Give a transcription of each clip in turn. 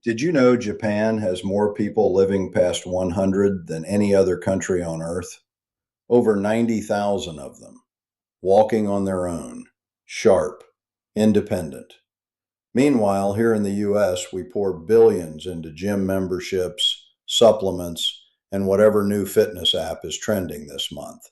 Did you know Japan has more people living past 100 than any other country on Earth? Over 90,000 of them, walking on their own, sharp, independent. Meanwhile, here in the US, we pour billions into gym memberships, supplements, and whatever new fitness app is trending this month.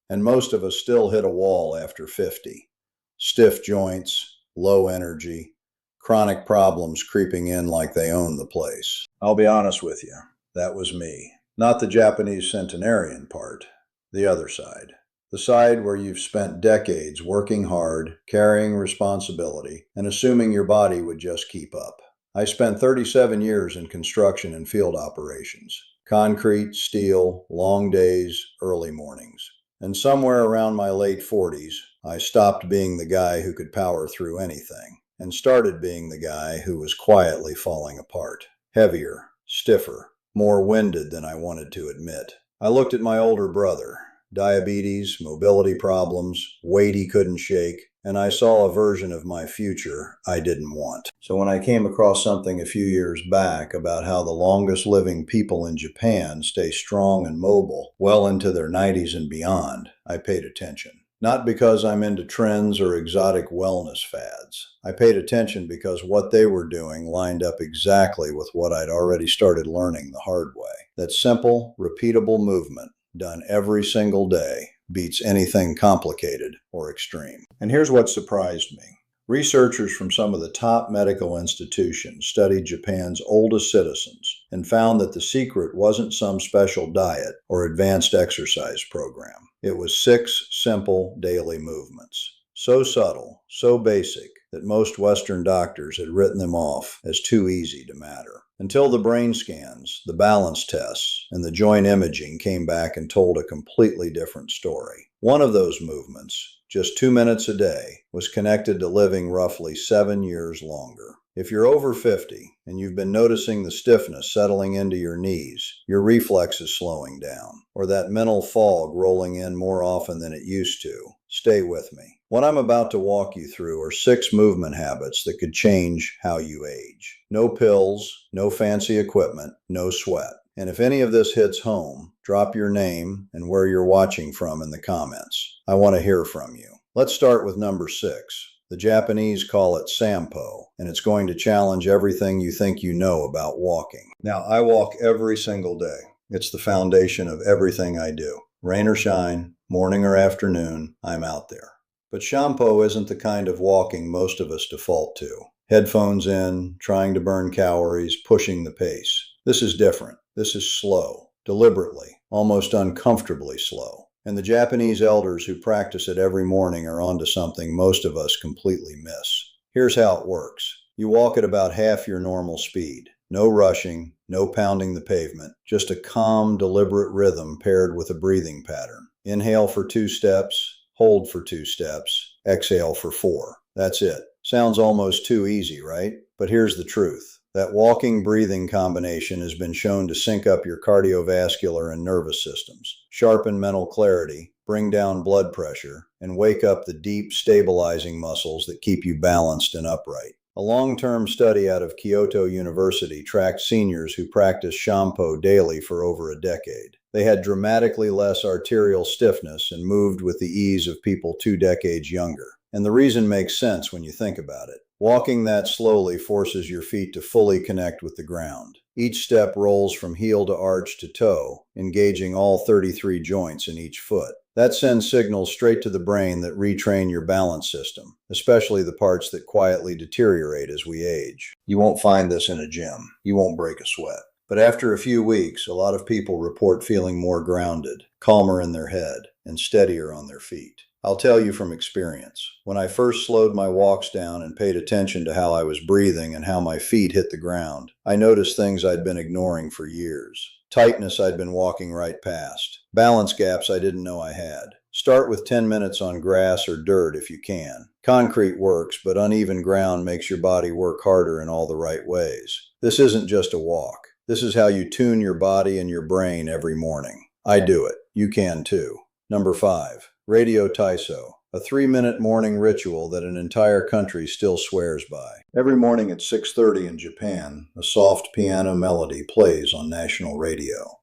And most of us still hit a wall after 50. Stiff joints, low energy, chronic problems creeping in like they own the place. I'll be honest with you, that was me. Not the Japanese centenarian part, the other side. The side where you've spent decades working hard, carrying responsibility, and assuming your body would just keep up. I spent 37 years in construction and field operations. Concrete, steel, long days, early mornings. And somewhere around my late 40s, I stopped being the guy who could power through anything and started being the guy who was quietly falling apart. Heavier, stiffer, more winded than I wanted to admit. I looked at my older brother. Diabetes, mobility problems, weight he couldn't shake, and I saw a version of my future I didn't want. So when I came across something a few years back about how the longest living people in Japan stay strong and mobile well into their 90s and beyond, I paid attention. Not because I'm into trends or exotic wellness fads. I paid attention because what they were doing lined up exactly with what I'd already started learning the hard way. That simple, repeatable movement done every single day beats anything complicated or extreme. And here's what surprised me. Researchers from some of the top medical institutions studied Japan's oldest citizens and found that the secret wasn't some special diet or advanced exercise program. It was 6 simple daily movements. So subtle, so basic, that most Western doctors had written them off as too easy to matter. Until the brain scans, the balance tests, and the joint imaging came back and told a completely different story. One of those movements, just 2 minutes a day, was connected to living roughly 7 years longer. If you're over 50 and you've been noticing the stiffness settling into your knees, your reflexes slowing down, or that mental fog rolling in more often than it used to, stay with me. What I'm about to walk you through are 6 movement habits that could change how you age. No pills, no fancy equipment, no sweat. And if any of this hits home, drop your name and where you're watching from in the comments. I want to hear from you. Let's start with number 6. The Japanese call it Sampo, and it's going to challenge everything you think you know about walking. Now, I walk every single day. It's the foundation of everything I do. Rain or shine, morning or afternoon, I'm out there. But Shampo isn't the kind of walking most of us default to. Headphones in, trying to burn calories, pushing the pace. This is different. This is slow, deliberately, almost uncomfortably slow. And the Japanese elders who practice it every morning are onto something most of us completely miss. Here's how it works. You walk at about half your normal speed. No rushing, no pounding the pavement, just a calm, deliberate rhythm paired with a breathing pattern. Inhale for 2 steps, hold for 2 steps, exhale for 4. That's it. Sounds almost too easy, right? But here's the truth. That walking-breathing combination has been shown to sync up your cardiovascular and nervous systems, sharpen mental clarity, bring down blood pressure, and wake up the deep, stabilizing muscles that keep you balanced and upright. A long-term study out of Kyoto University tracked seniors who practiced Shampo daily for over a decade. They had dramatically less arterial stiffness and moved with the ease of people 2 decades younger. And the reason makes sense when you think about it. Walking that slowly forces your feet to fully connect with the ground. Each step rolls from heel to arch to toe, engaging all 33 joints in each foot. That sends signals straight to the brain that retrain your balance system, especially the parts that quietly deteriorate as we age. You won't find this in a gym. You won't break a sweat. But after a few weeks, a lot of people report feeling more grounded, calmer in their head, and steadier on their feet. I'll tell you from experience. When I first slowed my walks down and paid attention to how I was breathing and how my feet hit the ground, I noticed things I'd been ignoring for years. Tightness I'd been walking right past. Balance gaps I didn't know I had. Start with 10 minutes on grass or dirt if you can. Concrete works, but uneven ground makes your body work harder in all the right ways. This isn't just a walk. This is how you tune your body and your brain every morning. I do it. You can too. Number 5. Radio Taiso, a 3-minute morning ritual that an entire country still swears by. Every morning at 6:30 in Japan, a soft piano melody plays on national radio.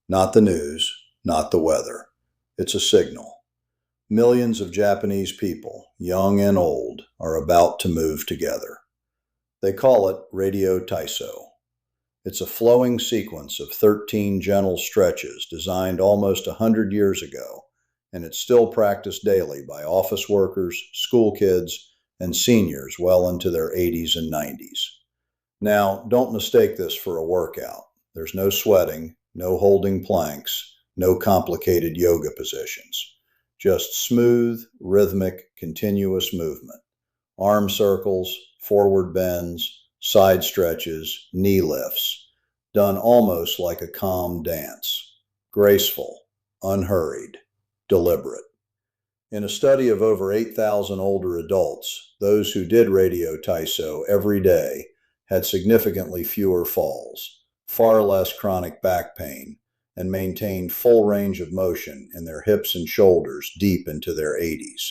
Not the news, not the weather. It's a signal. Millions of Japanese people, young and old, are about to move together. They call it Radio Taiso. It's a flowing sequence of 13 gentle stretches designed almost 100 years ago, and it's still practiced daily by office workers, school kids, and seniors well into their 80s and 90s. Now, don't mistake this for a workout. There's no sweating, no holding planks, no complicated yoga positions. Just smooth, rhythmic, continuous movement. Arm circles, forward bends, side stretches, knee lifts, done almost like a calm dance. Graceful, unhurried, deliberate. In a study of over 8,000 older adults, those who did Radio Taiso every day had significantly fewer falls, far less chronic back pain, and maintained full range of motion in their hips and shoulders deep into their 80s.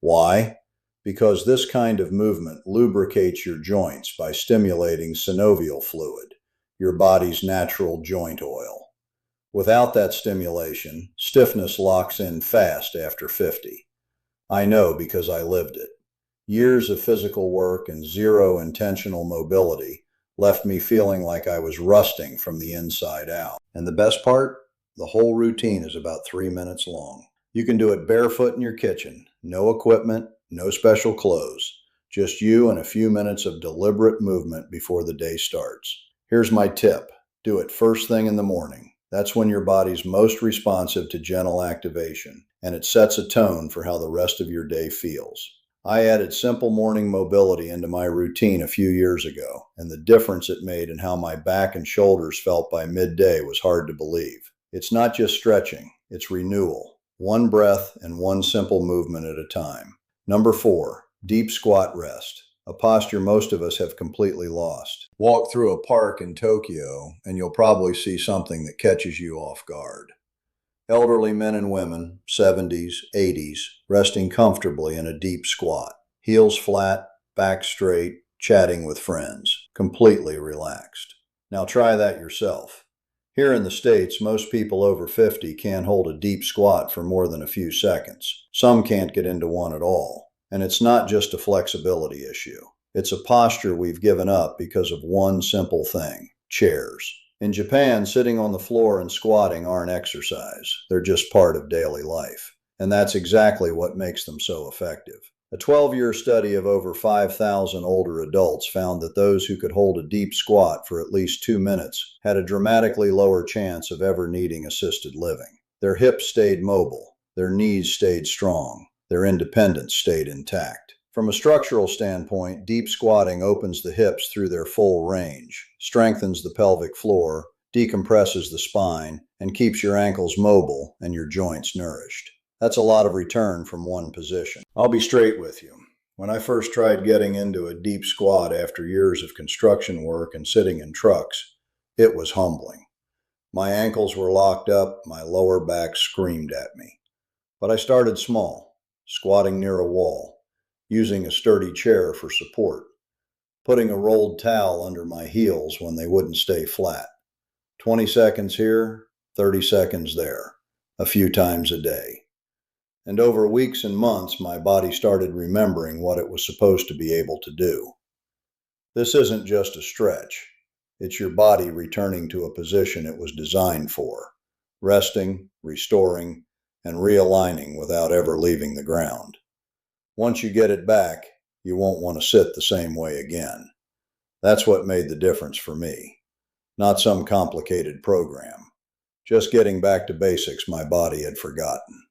Why? Because this kind of movement lubricates your joints by stimulating synovial fluid, your body's natural joint oil. Without that stimulation, stiffness locks in fast after 50. I know because I lived it. Years of physical work and zero intentional mobility left me feeling like I was rusting from the inside out. And the best part? The whole routine is about 3 minutes long. You can do it barefoot in your kitchen, no equipment, no special clothes, just you and a few minutes of deliberate movement before the day starts. Here's my tip. Do it first thing in the morning. That's when your body's most responsive to gentle activation, and it sets a tone for how the rest of your day feels. I added simple morning mobility into my routine a few years ago, and the difference it made in how my back and shoulders felt by midday was hard to believe. It's not just stretching, it's renewal. One breath and one simple movement at a time. Number 4, deep squat rest, a posture most of us have completely lost. Walk through a park in Tokyo and you'll probably see something that catches you off guard. Elderly men and women, 70s, 80s, resting comfortably in a deep squat, heels flat, back straight, chatting with friends, completely relaxed. Now try that yourself. Here in the States, most people over 50 can't hold a deep squat for more than a few seconds. Some can't get into one at all. And it's not just a flexibility issue. It's a posture we've given up because of one simple thing: chairs. In Japan, sitting on the floor and squatting aren't exercise. They're just part of daily life. And that's exactly what makes them so effective. A 12-year study of over 5,000 older adults found that those who could hold a deep squat for at least 2 minutes had a dramatically lower chance of ever needing assisted living. Their hips stayed mobile, their knees stayed strong, their independence stayed intact. From a structural standpoint, deep squatting opens the hips through their full range, strengthens the pelvic floor, decompresses the spine, and keeps your ankles mobile and your joints nourished. That's a lot of return from one position. I'll be straight with you. When I first tried getting into a deep squat after years of construction work and sitting in trucks, it was humbling. My ankles were locked up, my lower back screamed at me. But I started small, squatting near a wall, using a sturdy chair for support, putting a rolled towel under my heels when they wouldn't stay flat. 20 seconds here, 30 seconds there, a few times a day. And over weeks and months, my body started remembering what it was supposed to be able to do. This isn't just a stretch. It's your body returning to a position it was designed for, resting, restoring, and realigning without ever leaving the ground. Once you get it back, you won't want to sit the same way again. That's what made the difference for me. Not some complicated program. Just getting back to basics my body had forgotten.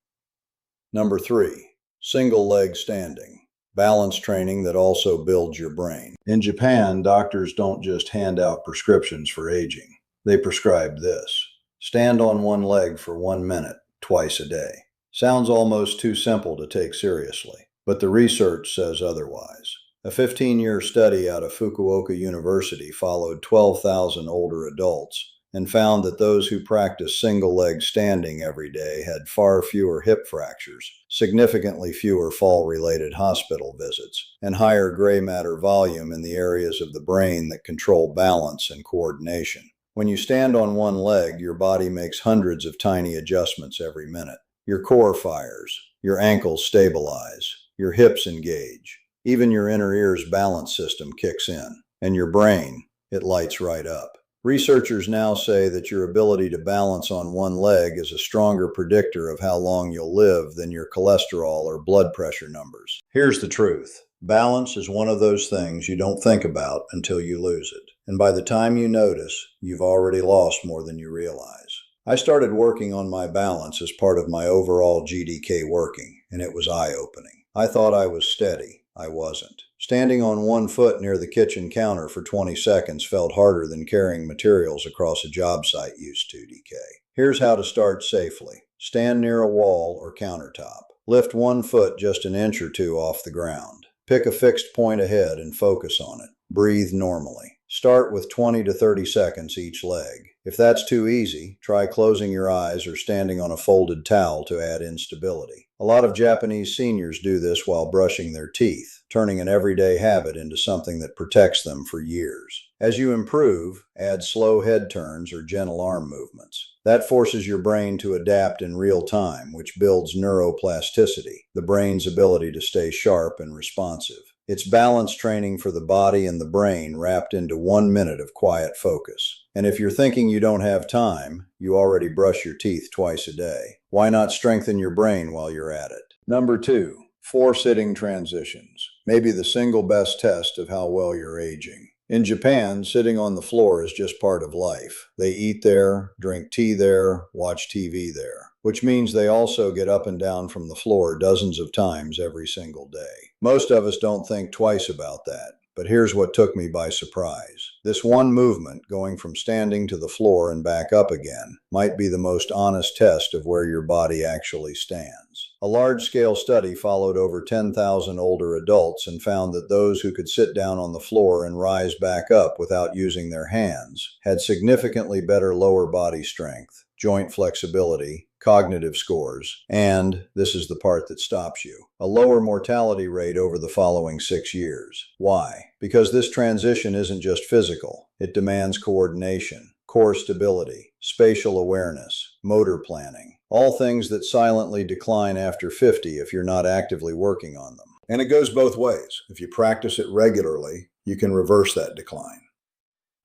Number 3, single leg standing, balance training that also builds your brain. In Japan, doctors don't just hand out prescriptions for aging. They prescribe this: stand on one leg for 1 minute, twice a day. Sounds almost too simple to take seriously, but the research says otherwise. A 15-year study out of Fukuoka University followed 12,000 older adults and found that those who practiced single leg standing every day had far fewer hip fractures, significantly fewer fall related hospital visits, and higher gray matter volume in the areas of the brain that control balance and coordination. When you stand on one leg, your body makes hundreds of tiny adjustments every minute. Your core fires, your ankles stabilize, your hips engage, even your inner ear's balance system kicks in, and your brain, it lights right up. Researchers now say that your ability to balance on one leg is a stronger predictor of how long you'll live than your cholesterol or blood pressure numbers. Here's the truth. Balance is one of those things you don't think about until you lose it. And by the time you notice, you've already lost more than you realize. I started working on my balance as part of my overall GDK working, and it was eye-opening. I thought I was steady. I wasn't. Standing on one foot near the kitchen counter for 20 seconds felt harder than carrying materials across a job site used to, DK. Here's how to start safely. Stand near a wall or countertop. Lift one foot just an inch or two off the ground. Pick a fixed point ahead and focus on it. Breathe normally. Start with 20 to 30 seconds each leg. If that's too easy, try closing your eyes or standing on a folded towel to add instability. A lot of Japanese seniors do this while brushing their teeth, turning an everyday habit into something that protects them for years. As you improve, add slow head turns or gentle arm movements. That forces your brain to adapt in real time, which builds neuroplasticity, the brain's ability to stay sharp and responsive. It's balance training for the body and the brain wrapped into 1 minute of quiet focus. And if you're thinking you don't have time, you already brush your teeth twice a day. Why not strengthen your brain while you're at it? Number 2, 4 sitting transitions. Maybe the single best test of how well you're aging. In Japan, sitting on the floor is just part of life. They eat there, drink tea there, watch TV there, which means they also get up and down from the floor dozens of times every single day. Most of us don't think twice about that, but here's what took me by surprise. This one movement, going from standing to the floor and back up again, might be the most honest test of where your body actually stands. A large-scale study followed over 10,000 older adults and found that those who could sit down on the floor and rise back up without using their hands had significantly better lower body strength, joint flexibility, cognitive scores, and, this is the part that stops you, a lower mortality rate over the following 6 years. Why? Because this transition isn't just physical. It demands coordination, core stability, spatial awareness, motor planning, all things that silently decline after 50 if you're not actively working on them. And it goes both ways. If you practice it regularly, you can reverse that decline.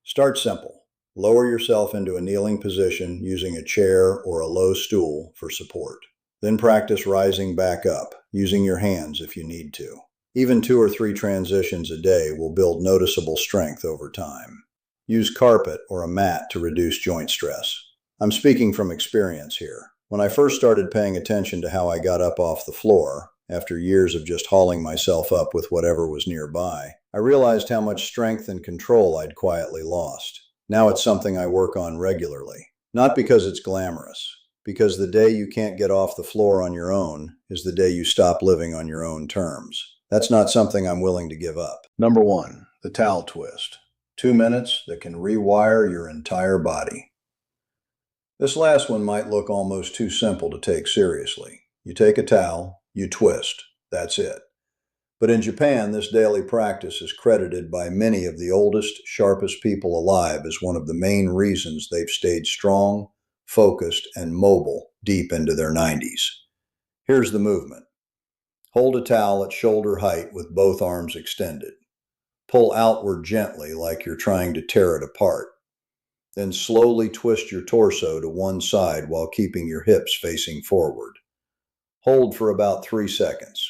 Start simple. Lower yourself into a kneeling position using a chair or a low stool for support. Then practice rising back up, using your hands if you need to. Even 2 or 3 transitions a day will build noticeable strength over time. Use carpet or a mat to reduce joint stress. I'm speaking from experience here. When I first started paying attention to how I got up off the floor, after years of just hauling myself up with whatever was nearby, I realized how much strength and control I'd quietly lost. Now it's something I work on regularly. Not because it's glamorous, because the day you can't get off the floor on your own is the day you stop living on your own terms. That's not something I'm willing to give up. Number 1, the towel twist. 2 minutes that can rewire your entire body. This last one might look almost too simple to take seriously. You take a towel, you twist. That's it. But in Japan, this daily practice is credited by many of the oldest, sharpest people alive as one of the main reasons they've stayed strong, focused, and mobile deep into their 90s. Here's the movement. Hold a towel at shoulder height with both arms extended. Pull outward gently like you're trying to tear it apart. Then slowly twist your torso to one side while keeping your hips facing forward. Hold for about 3 seconds.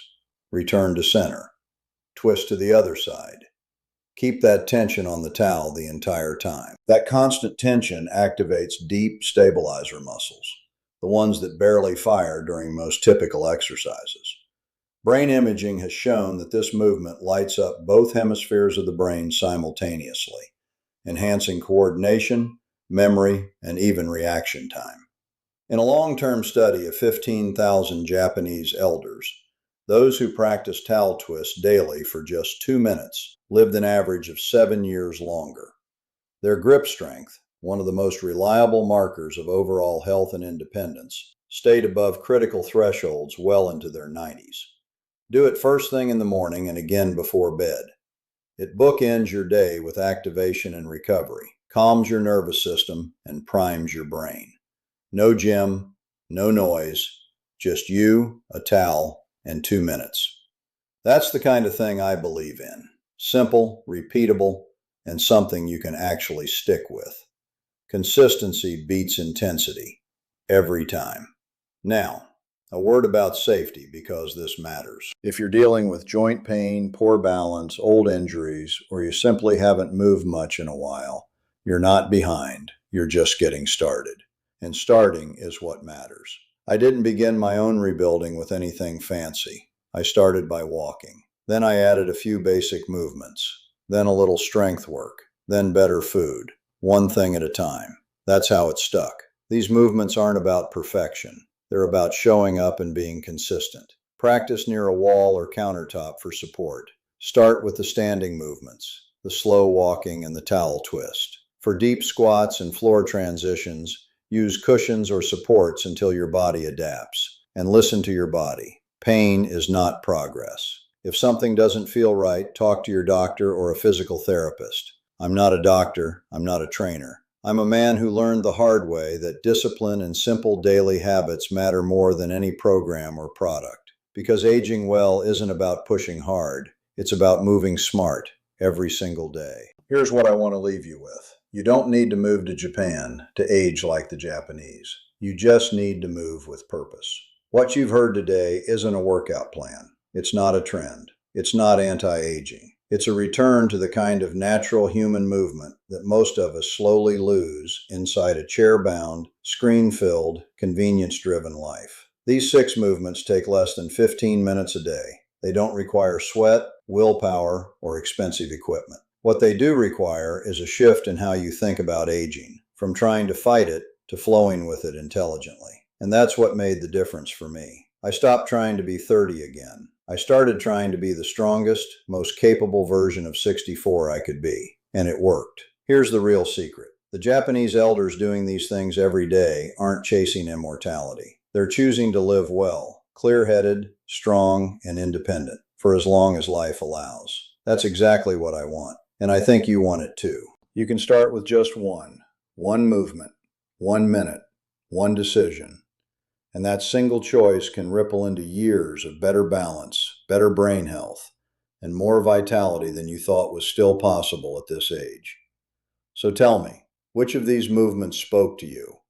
Return to center. Twist to the other side. Keep that tension on the towel the entire time. That constant tension activates deep stabilizer muscles, the ones that barely fire during most typical exercises. Brain imaging has shown that this movement lights up both hemispheres of the brain simultaneously, enhancing coordination, memory, and even reaction time. In a long-term study of 15,000 Japanese elders, those who practiced towel twists daily for just 2 minutes lived an average of 7 years longer. Their grip strength, one of the most reliable markers of overall health and independence, stayed above critical thresholds well into their 90s. Do it first thing in the morning and again before bed. It bookends your day with activation and recovery, calms your nervous system, and primes your brain. No gym, no noise, just you, a towel, and 2 minutes. That's the kind of thing I believe in. Simple, repeatable, and something you can actually stick with. Consistency beats intensity every time. Now, a word about safety because this matters. If you're dealing with joint pain, poor balance, old injuries, or you simply haven't moved much in a while, you're not behind. You're just getting started. And starting is what matters. I didn't begin my own rebuilding with anything fancy. I started by walking. Then I added a few basic movements. Then a little strength work. Then better food. One thing at a time. That's how it stuck. These movements aren't about perfection. They're about showing up and being consistent. Practice near a wall or countertop for support. Start with the standing movements, the slow walking and the towel twist. For deep squats and floor transitions, use cushions or supports until your body adapts. And listen to your body. Pain is not progress. If something doesn't feel right, talk to your doctor or a physical therapist. I'm not a doctor. I'm not a trainer. I'm a man who learned the hard way that discipline and simple daily habits matter more than any program or product. Because aging well isn't about pushing hard. It's about moving smart every single day. Here's what I want to leave you with. You don't need to move to Japan to age like the Japanese. You just need to move with purpose. What you've heard today isn't a workout plan. It's not a trend. It's not anti-aging. It's a return to the kind of natural human movement that most of us slowly lose inside a chair-bound, screen-filled, convenience-driven life. These 6 movements take less than 15 minutes a day. They don't require sweat, willpower, or expensive equipment. What they do require is a shift in how you think about aging, from trying to fight it to flowing with it intelligently. And that's what made the difference for me. I stopped trying to be 30 again. I started trying to be the strongest, most capable version of 64 I could be, and it worked. Here's the real secret. The Japanese elders doing these things every day aren't chasing immortality. They're choosing to live well, clear-headed, strong, and independent for as long as life allows. That's exactly what I want, and I think you want it too. You can start with just one movement, 1 minute, one decision. And that single choice can ripple into years of better balance, better brain health, and more vitality than you thought was still possible at this age. So tell me, which of these movements spoke to you?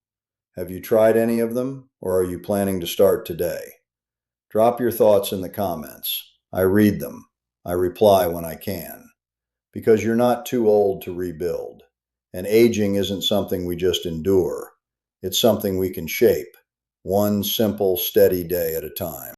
Have you tried any of them, or are you planning to start today? Drop your thoughts in the comments. I read them. I reply when I can. Because you're not too old to rebuild. And aging isn't something we just endure. It's something we can shape. One simple, steady day at a time.